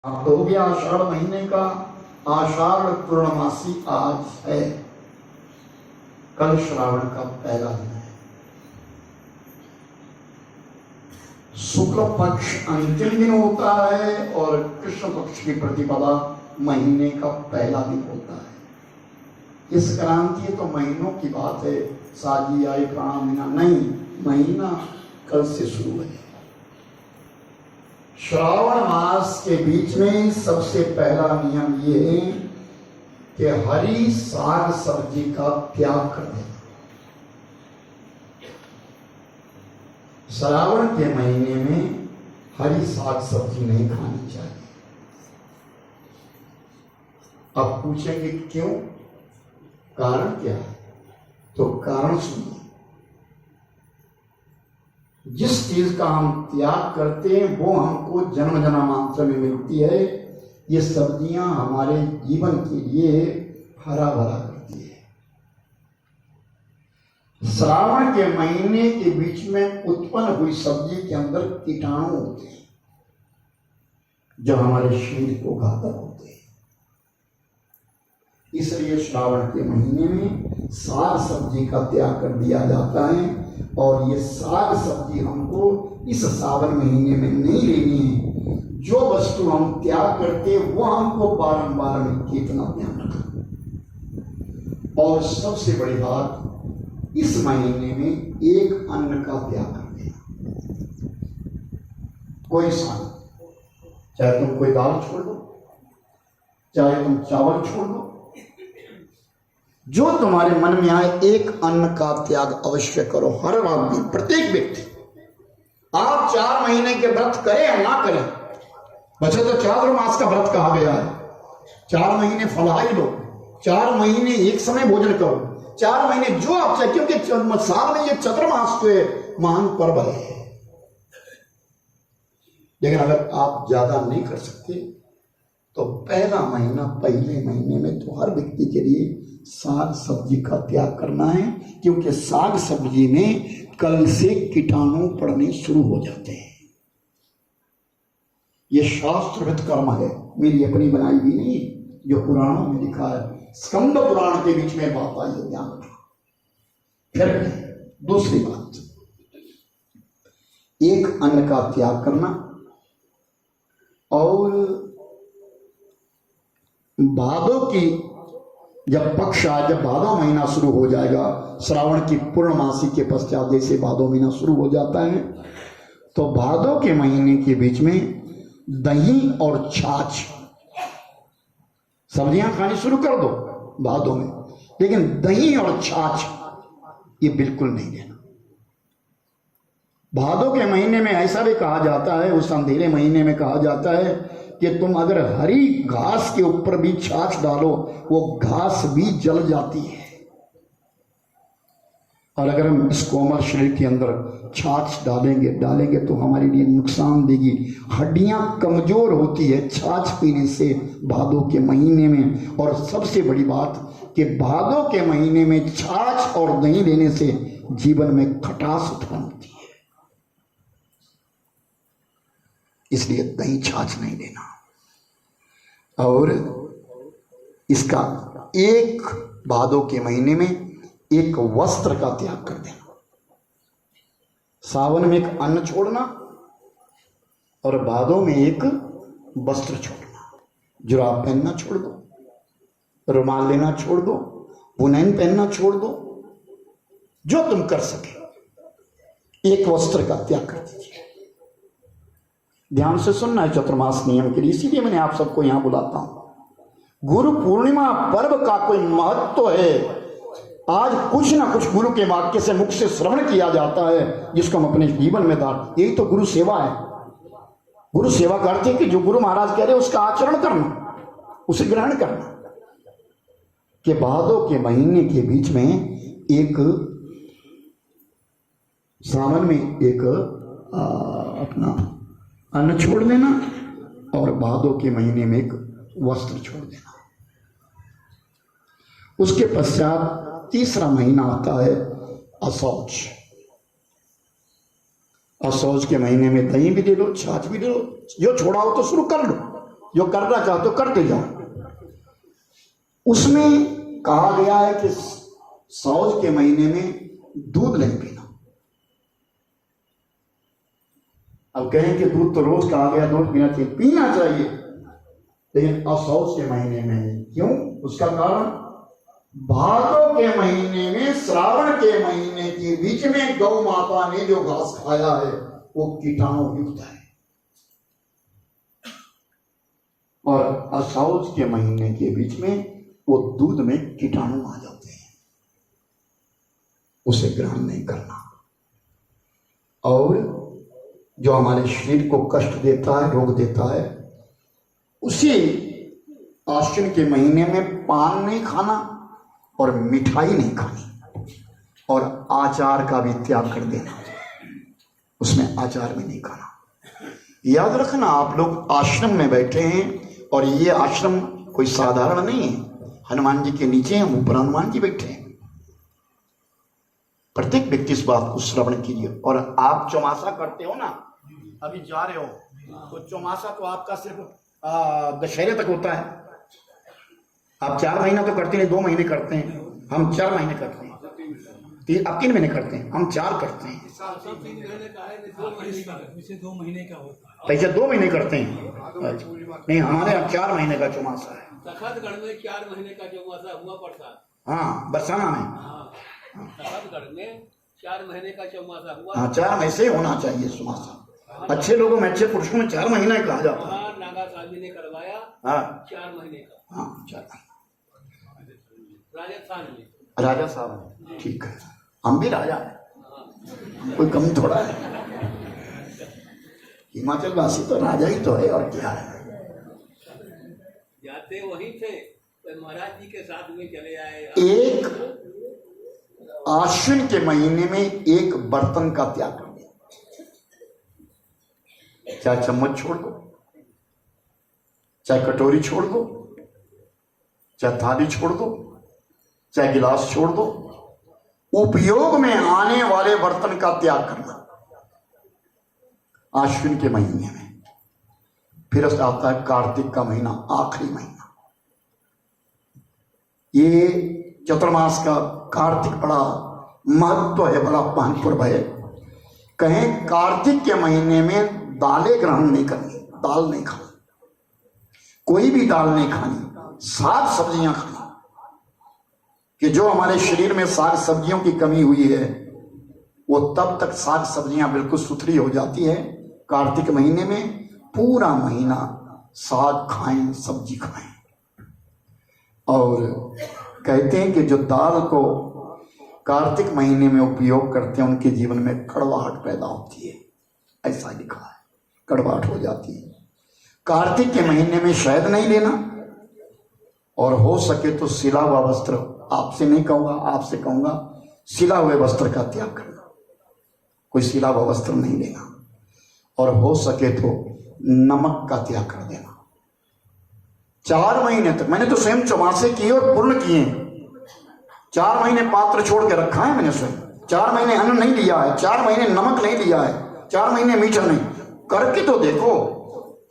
अब तो हो गया आषाढ़ महीने का। आषाढ़ पूर्णमासी आज है, कल श्रावण का पहला दिन है। शुक्ल पक्ष अंतिम दिन होता है और कृष्ण पक्ष की प्रतिपदा महीने का पहला दिन होता है। इस क्रांति तो महीनों की बात है, साजी आई प्राण महीना नहीं, महीना कल से शुरू है। श्रावण मास के बीच में सबसे पहला नियम ये है कि हरी साग सब्जी का त्याग कर देना। श्रावण के महीने में हरी साग सब्जी नहीं खानी चाहिए। अब पूछेंगे क्यों, कारण क्या है? तो कारण सुनिए। जिस चीज का हम त्याग करते हैं वो हमको जन्म जन्मांतर में मिलती है। ये सब्जियां हमारे जीवन के लिए हरा भरा करती है। श्रावण के महीने के बीच में उत्पन्न हुई सब्जी के अंदर कीटाणु होते हैं जो हमारे शरीर को घातक होते हैं। इसलिए श्रावण के महीने में साग सब्जी का त्याग कर दिया जाता है और ये साग सब्जी हमको इस सावन महीने में नहीं लेनी है। जो वस्तु हम त्याग करते वो हमको बारंबार में इतना ध्यान रखना। और सबसे बड़ी बात, इस महीने में एक अन्न का त्याग कर देना। कोई साग, चाहे तुम कोई दाल छोड़ दो, चाहे तुम चावल छोड़ दो, जो तुम्हारे मन में आए एक अन्न का त्याग अवश्य करो। हर आदमी, प्रत्येक व्यक्ति। आप 4 महीने के व्रत करें या ना करें, वैसे तो चातुर्मास का व्रत कहा गया है। 4 महीने फलाहारी लो, 4 महीने एक समय भोजन करो, 4 महीने जो आप चाहे, क्योंकि साल में ये चतुर्मास के महान पर्व है। लेकिन अगर आप ज्यादा नहीं कर सकते तो पहला महीना, पहले महीने में तो हर व्यक्ति के लिए साग सब्जी का त्याग करना है, क्योंकि साग सब्जी में कल से कीटाणु पड़ने शुरू हो जाते हैं। यह शास्त्रविद कर्म है, मेरी अपनी बनाई हुई नहीं, जो पुराणों में लिखा है। स्कंद पुराण के बीच में बात आई है, ध्यान रखना। फिर दूसरी बात, एक अन्न का त्याग करना। और भादों की जब पक्ष आए, जब भादो महीना शुरू हो जाएगा, श्रावण की पूर्णमासी के पश्चात जैसे भादो महीना शुरू हो जाता है, तो भादो के महीने के बीच में दही और छाछ, सब्जियां खानी शुरू कर दो भादो में, लेकिन दही और छाछ ये बिल्कुल नहीं देना। भादो के महीने में ऐसा भी कहा जाता है, उस अंधेरे महीने में कहा जाता है कि तुम अगर हरी घास के ऊपर भी छाछ डालो, वो घास भी जल जाती है। और अगर हम इस कोमल शरीर के अंदर छाछ डालेंगे तो हमारे लिए नुकसान देगी। हड्डियां कमजोर होती है छाछ पीने से भादों के महीने में। और सबसे बड़ी बात कि भादों के महीने में छाछ और दही लेने से जीवन में खटास उत्पन्न होती है। इसलिए दही छाछ नहीं लेना। और इसका एक भादों के महीने में एक वस्त्र का त्याग कर देना। सावन में एक अन्न छोड़ना और भादों में एक वस्त्र छोड़ना। जुराब पहनना छोड़ दो, रुमाल लेना छोड़ दो, बुनैन पहनना छोड़ दो, जो तुम कर सके एक वस्त्र का त्याग कर दीजिए। ध्यान से सुनना है चतुर्मास नियम के लिए, इसीलिए मैंने आप सबको यहां बुलाता हूं। गुरु पूर्णिमा पर्व का कोई महत्व है। आज कुछ ना कुछ गुरु के वाक्य से मुख से श्रवण किया जाता है, जिसको हम अपने जीवन में धारण, यही तो गुरु सेवा है। गुरु सेवा करते कि जो गुरु महाराज कह रहे उसका आचरण करना, उसे ग्रहण करना। कि भादों के महीने के बीच में एक सावन में एक अपना अन्न छोड़ देना और भादों के महीने में एक वस्त्र छोड़ देना। उसके पश्चात तीसरा महीना आता है असौच। असौच के महीने में दही भी ले लो, छाछ भी ले लो, जो छोड़ा हो तो शुरू कर लो। जो करना चाहते हो करते जाओ। उसमें कहा गया है कि सौज के महीने में दूध नहीं पीना। अब कहें कि दूध तो रोज कहा गया, दूध पीना चाहिए, लेकिन असौज के महीने में क्यों? उसका कारण भादों के महीने में, श्रावण के महीने के बीच में गौ माता ने जो घास खाया है वो कीटाणु युक्त है, और असौज के महीने के बीच में वो दूध में कीटाणु आ जाते हैं, उसे ग्रहण नहीं करना। और जो हमारे शरीर को कष्ट देता है, रोग देता है, उसी आश्विन के महीने में पान नहीं खाना और मिठाई नहीं खानी, और आचार का भी त्याग कर देना, उसमें आचार भी नहीं खाना। याद रखना, आप लोग आश्रम में बैठे हैं और ये आश्रम कोई साधारण नहीं है। हनुमान जी के नीचे हम ऊपर हनुमान जी बैठे हैं। प्रत्येक व्यक्ति इस बात को श्रवण कीजिए। और आप चौमासा करते हो ना, अभी जा रहे हो, तो चौमासा तो आपका सिर्फ दशहरे तक होता है। आप 4 महीना तो करते हैं, 2 महीने करते हैं, हम 4 महीने करते हैं। आप 3 महीने करते हैं, हम 4 करते हैं। ऐसे 2 महीने करते हैं। नहीं, हमारे यहाँ 4 महीने का चौमासा है। तखतगढ़ में 4 महीने का चौमासा हुआ पड़ता। हाँ, बरसाना में तखतगढ़ में 4 महीने का चौमासा हुआ। हाँ, 4 महीने से होना चाहिए चौमासा। अच्छे लोगों में, अच्छे पुरुषों में 4 महीने कहा जाता है। नागा साहब ने करवाया। हाँ, 4 महीने का। हाँ, 4 राजस्थान में राजा साहब। ठीक है, हम भी राजा हैं, कोई कमी थोड़ा है। हिमाचल वासी तो राजा ही तो है, और क्या है। जाते वहीं थे, तो महाराज जी के साथ में चले आए। एक आश्विन के महीने में एक बर्तन का त्याग कर दिया। चाहे चम्मच छोड़ दो, चाहे कटोरी छोड़ दो, चाहे थाली छोड़ दो, चाहे गिलास छोड़ दो, उपयोग में आने वाले बर्तन का त्याग करना आश्विन के महीने में। फिर आता है कार्तिक का महीना, आखिरी महीना। ये चतुर्मास का कार्तिक बड़ा महत्व है, बड़ा महत्वपूर्ण है। कहें कार्तिक के महीने में दालें ग्रहण नहीं करनी, दाल नहीं खानी, कोई भी दाल नहीं खानी, साग सब्जियां खानी। कि जो हमारे शरीर में साग सब्जियों की कमी हुई है, वो तब तक साग सब्जियां बिल्कुल सुथरी हो जाती है। कार्तिक महीने में पूरा महीना साग खाएं, सब्जी खाएं। और कहते हैं कि जो दाल को कार्तिक महीने में उपयोग करते हैं, उनके जीवन में कड़वाहट पैदा होती है, ऐसा लिखा है, कड़वाहट हो जाती है। कार्तिक के महीने में शहद नहीं लेना, और हो सके तो सिला हुआ वस्त्र, आपसे नहीं कहूंगा, आपसे कहूंगा सिला हुए वस्त्र का त्याग करना, कोई सिला हुआ वस्त्र नहीं लेना। और हो सके तो नमक का त्याग कर देना। 4 महीने तक मैंने तो स्वयं चौमासे किए और पूर्ण किए। 4 महीने पात्र छोड़ के रखा है मैंने स्वयं। 4 महीने अन्न नहीं लिया है, 4 महीने नमक नहीं लिया है, 4 महीने मीठा नहीं। करके तो देखो,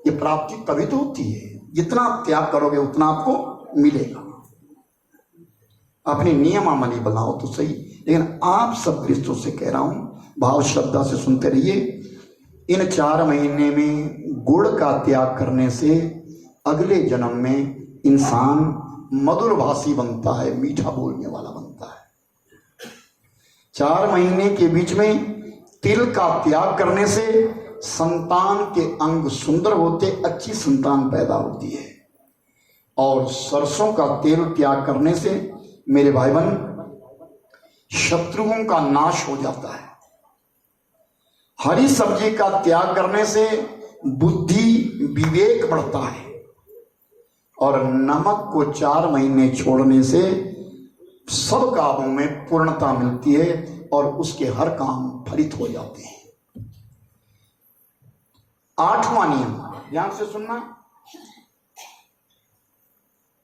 ये प्राप्ति तभी तो होती है। जितना त्याग करोगे उतना आपको मिलेगा। अपनी नियमावली बनाओ तो सही। लेकिन आप सब गृहस्थों से कह रहा हूं, भाव श्रद्धा से सुनते रहिए। इन 4 महीने में गुड़ का त्याग करने से अगले जन्म में इंसान मधुरभाषी बनता है, मीठा बोलने वाला बनता है। 4 महीने के बीच में तिल का त्याग करने से संतान के अंग सुंदर होते, अच्छी संतान पैदा होती है। और सरसों का तेल त्याग करने से मेरे भाई बहन शत्रुओं का नाश हो जाता है। हरी सब्जी का त्याग करने से बुद्धि विवेक बढ़ता है। और नमक को 4 महीने छोड़ने से सब कामों में पूर्णता मिलती है और उसके हर काम फलित हो जाते हैं। 8वां नियम ध्यान से सुनना,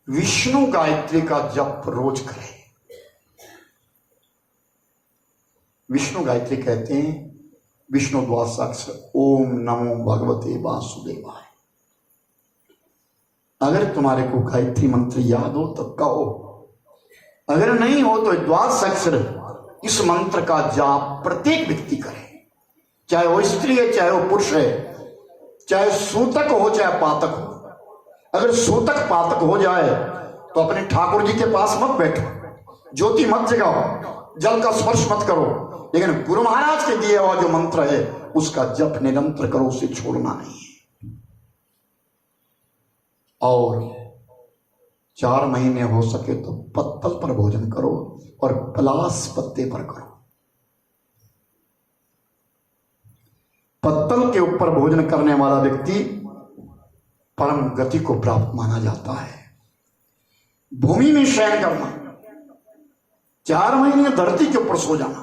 विष्णु गायत्री का जप रोज करें। विष्णु गायत्री कहते हैं विष्णु द्वादशाक्षर ओम नमो भगवते वासुदेवाय। अगर तुम्हारे को गायत्री मंत्र याद हो तो कहो, अगर नहीं हो तो द्वादश अक्षर इस मंत्र का जाप प्रत्येक व्यक्ति करे, चाहे वो स्त्री है चाहे वो पुरुष है, चाहे सूतक हो चाहे पातक हो। अगर सूतक पातक हो जाए तो अपने ठाकुर जी के पास मत बैठो, ज्योति मत जगाओ, जल का स्पर्श मत करो, लेकिन गुरु महाराज के दिए हुआ जो मंत्र है उसका जप निरंतर करो, उसे छोड़ना नहीं है। और 4 महीने हो सके तो पत्तल पर भोजन करो और पलास पत्ते पर करो। पत्तल के ऊपर भोजन करने वाला व्यक्ति परम गति को प्राप्त माना जाता है। भूमि में शयन करना, 4 महीने धरती के ऊपर सो जाना,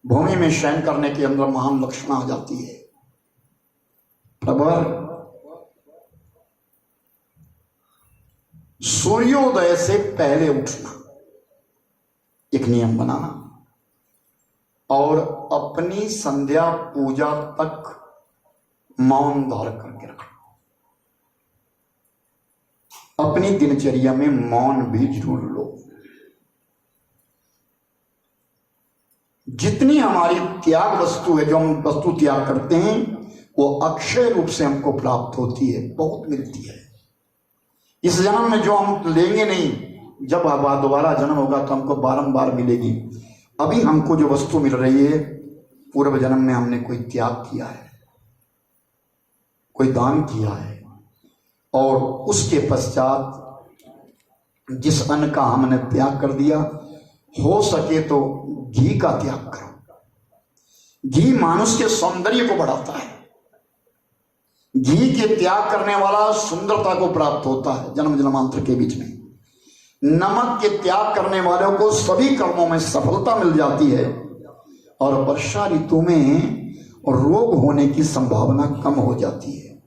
भूमि में शयन करने के अंदर महान लक्षण आ जाती है। प्रबर सूर्योदय से पहले उठना एक नियम बनाना और अपनी संध्या पूजा तक मौन धारण करके रखना। अपनी दिनचर्या में मौन भी जरूर लो। जितनी हमारी त्याग वस्तु है, जो हम वस्तु त्याग करते हैं, वो अक्षय रूप से हमको प्राप्त होती है, बहुत मिलती है। इस जन्म में जो हम लेंगे नहीं, जब दोबारा जन्म होगा तो हमको बारंबार मिलेगी। अभी हमको जो वस्तु मिल रही है, पूर्व जन्म में हमने कोई त्याग किया है, कोई दान किया है, और उसके पश्चात जिस अन्न का हमने त्याग कर दिया, हो सके तो घी का त्याग करो। घी मानुष के सौंदर्य को बढ़ाता है। घी के त्याग करने वाला सुंदरता को प्राप्त होता है जन्म जन्मांतर के बीच में। नमक के त्याग करने वालों को सभी कर्मों में सफलता मिल जाती है और वर्षा ऋतु में रोग होने की संभावना कम हो जाती है।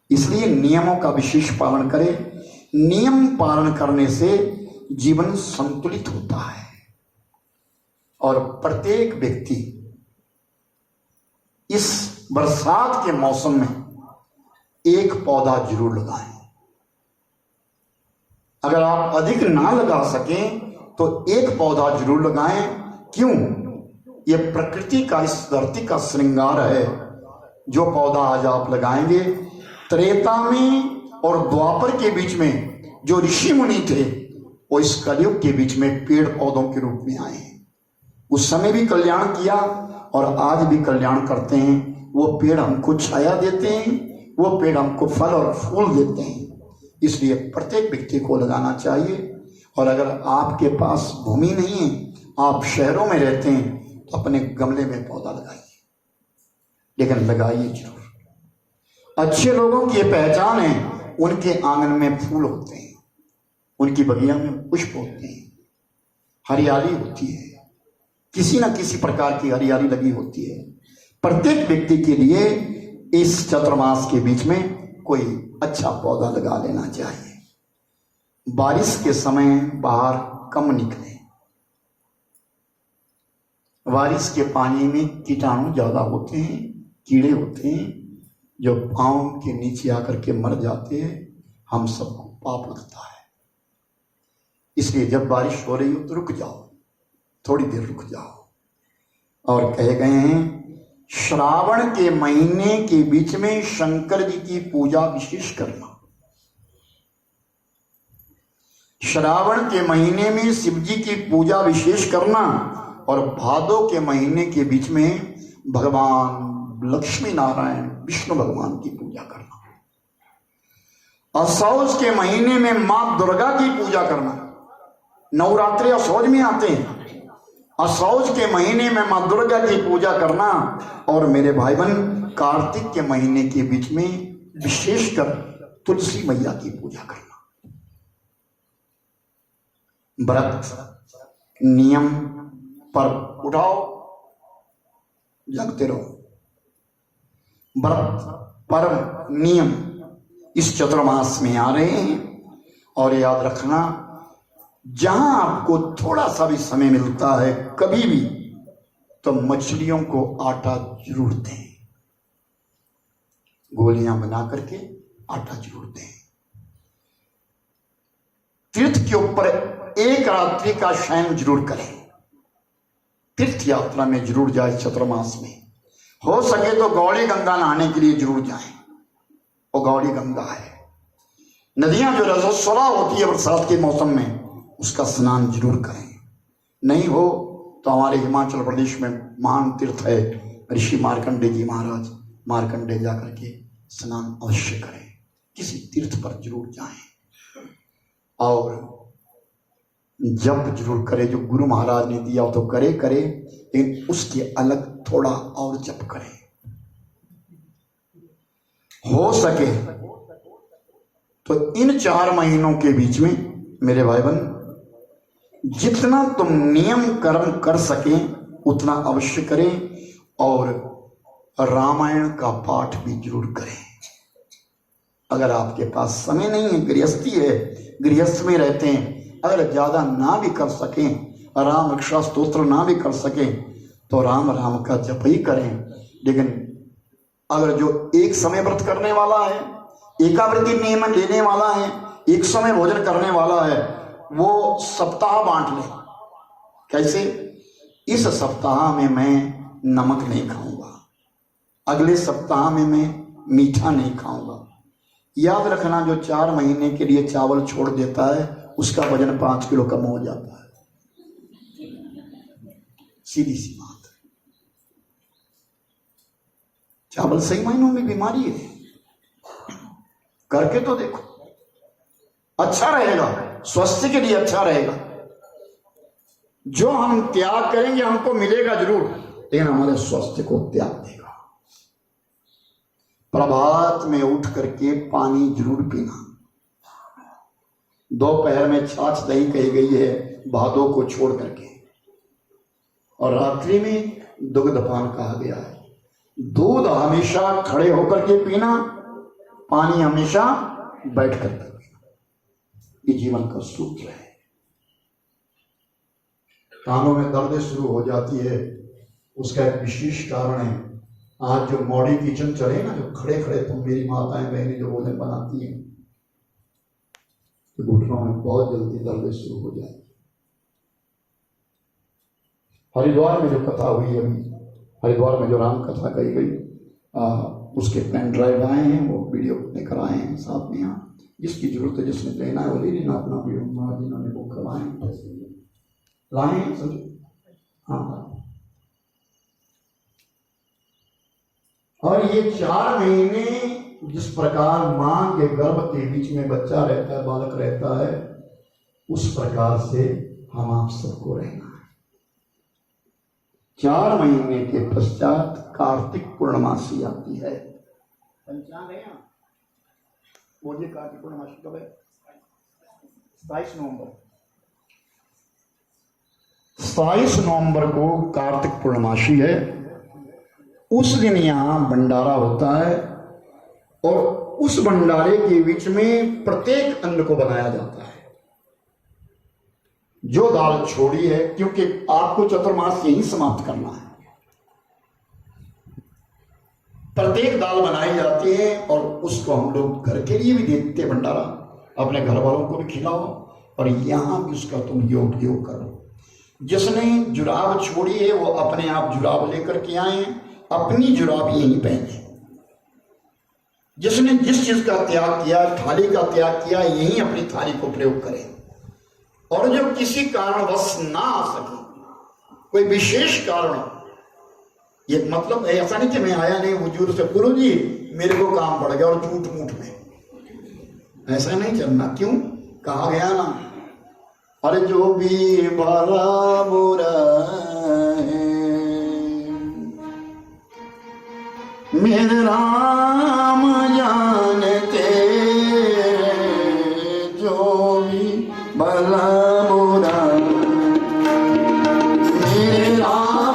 इसलिए नियमों का विशेष पालन करें। नियम पालन करने से जीवन संतुलित होता है और प्रत्येक व्यक्ति इस बरसात के मौसम में एक पौधा जरूर लगाएं। अगर आप अधिक ना लगा सकें तो एक पौधा जरूर लगाएं। क्यों? यह प्रकृति का, इस धरती का श्रृंगार है। जो पौधा आज आप लगाएंगे, त्रेता में और द्वापर के बीच में जो ऋषि मुनि थे, वो इस कलयुग के बीच में पेड़ पौधों के रूप में आए हैं। उस समय भी कल्याण किया और आज भी कल्याण करते हैं। वो पेड़ हमको छाया देते हैं, वो पेड़ हमको फल और फूल देते हैं। इसलिए प्रत्येक व्यक्ति को लगाना चाहिए। और अगर आपके पास भूमि नहीं है, आप शहरों में रहते हैं, तो अपने गमले में पौधा लगाइए, लेकिन लगाइए जरूर। अच्छे लोगों की पहचान है, उनके आंगन में फूल होते हैं, उनकी बगिया में पुष्प होते हैं, हरियाली होती है, किसी न किसी प्रकार की हरियाली लगी होती है। प्रत्येक व्यक्ति के लिए इस चतुर्मास के बीच में कोई अच्छा पौधा लगा लेना चाहिए। बारिश के समय बाहर कम निकले। बारिश के पानी में कीटाणु ज्यादा होते हैं, कीड़े होते हैं, जो पांव के नीचे आकर के मर जाते हैं। हम सबको पाप लगता है। इसलिए जब बारिश हो रही हो तो रुक जाओ, थोड़ी देर रुक जाओ। और कहे गए हैं, श्रावण के महीने के बीच में शंकर जी की पूजा विशेष करना। श्रावण के महीने में शिव जी की पूजा विशेष करना और भादो के महीने के बीच में भगवान लक्ष्मी नारायण विष्णु भगवान की पूजा करना। असौज के महीने में मां दुर्गा की पूजा करना। नवरात्रि असौज में आते हैं। असौज के महीने में मां दुर्गा की पूजा करना। और मेरे भाई बहन, कार्तिक के महीने के बीच में विशेषकर तुलसी मैया की पूजा करना। व्रत नियम पर उठाओ, जगते रहो। व्रत पर्व नियम इस चतुर्मास में आ रहे हैं। और याद रखना, जहां आपको थोड़ा सा भी समय मिलता है, कभी भी, तो मछलियों को आटा जरूर दें। गोलियां बना करके आटा जरूर दें। तीर्थ के ऊपर एक रात्रि का शयन जरूर करें। तीर्थ यात्रा में जरूर जाए। चतुर्मास में हो सके तो गौड़ी गंगा नहाने के लिए जरूर जाएं। वो गौड़ी गंगा है। नदियां जो रजस्वला होती है बरसात के मौसम में, उसका स्नान जरूर करें। नहीं हो तो हमारे हिमाचल प्रदेश में महान तीर्थ है ऋषि मार्कंडे जी महाराज, मार्कंडे जाकर के स्नान अवश्य करें। किसी तीर्थ पर जरूर जाएं और जप जरूर करें। जो गुरु महाराज ने दिया तो करे, लेकिन उसके अलग थोड़ा और जप करें। हो सके तो इन 4 महीनों के बीच में मेरे भाई बहन जितना तुम नियम कर्म कर सकें उतना अवश्य करें। और रामायण का पाठ भी जरूर करें। अगर आपके पास समय नहीं है, गृहस्थी है, गृहस्थ में रहते हैं, अगर ज्यादा ना भी कर सकें, राम रक्षा स्तोत्र ना भी कर सकें, तो राम राम का जप ही करें। लेकिन अगर जो एक समय व्रत करने वाला है, एकाव्रती नियम लेने वाला है, एक समय भोजन करने वाला है, वो सप्ताह बांट ले। कैसे? इस सप्ताह में मैं नमक नहीं खाऊंगा, अगले सप्ताह में मैं मीठा नहीं खाऊंगा। याद रखना, जो 4 महीने के लिए चावल छोड़ देता है उसका वजन 5 किलो कम हो जाता है। सीधी सी बात। चावल सही मायनों में बीमारी है। करके तो देखो, अच्छा रहेगा, स्वास्थ्य के लिए अच्छा रहेगा। जो हम त्याग करेंगे हमको मिलेगा जरूर, लेकिन हमारे स्वास्थ्य को त्याग देगा। प्रभात में उठ करके पानी जरूर पीना। दोपहर में छाछ दही कही गई है भादों को छोड़ करके, और रात्रि में दुग्धपान कहा गया है। दूध हमेशा खड़े होकर के पीना, पानी हमेशा बैठ कर पीना। ये जीवन का सूत्र है। कानों में दर्द शुरू हो जाती है, उसका एक विशेष कारण है। आज जो मॉडर्न किचन चले ना, जो खड़े खड़े तुम मेरी माताएं बहनें जो भोजन बनाती हैं, तो घुटनों में बहुत जल्दी दर्द शुरू हो जाए। हरिद्वार में जो कथा हुई अभी, हरिद्वार में जो राम कथा कही गई, उसके पेन ड्राइव आए हैं, वो वीडियो लेकर आए हैं साथ में। यहाँ जिसकी जरूरत है, जिसने लेना है वो ले लेना अपना वीडियो। महाराज जिन्होंने वो करवाए लाए हैं समझो। हाँ, और ये 4 महीने जिस प्रकार मां के गर्भ के बीच में बच्चा रहता है, बालक रहता है, उस प्रकार से हम आप सबको रहना है। 4 महीने के पश्चात कार्तिक पूर्णमासी आती है। पंचांग है यहाँ, बोलिए कार्तिक पूर्णमासी कब है? 27 नवंबर। 27 नवंबर को कार्तिक पूर्णमासी है। उस दिन यहाँ भंडारा होता है, और उस भंडारे के बीच में प्रत्येक अन्न को बनाया जाता है। जो दाल छोड़ी है, क्योंकि आपको चतुर्मास यही समाप्त करना है, प्रत्येक दाल बनाई जाती है और उसको हम लोग घर के लिए भी देते हैं भंडारा, अपने घर वालों को भी खिलाओ और यहां भी उसका तुम योग करो। जिसने जुराब छोड़ी है वो अपने आप जुराब लेकर के आए, अपनी जुराब यहीं पहने। जिसने जिस चीज का त्याग किया, थाली का त्याग किया, यहीं अपनी थाली को प्रयोग करें। और जो किसी कारणवश ना आ सके, कोई विशेष कारण, ये मतलब ऐसा नहीं कि मैं आया नहीं हुजूर से, गुरु जी मेरे को काम पड़ गया और झूठ मूठ में, ऐसा नहीं चलना। क्यों? कहा गया ना, अरे जो भी भरा बुरा है मेरे राम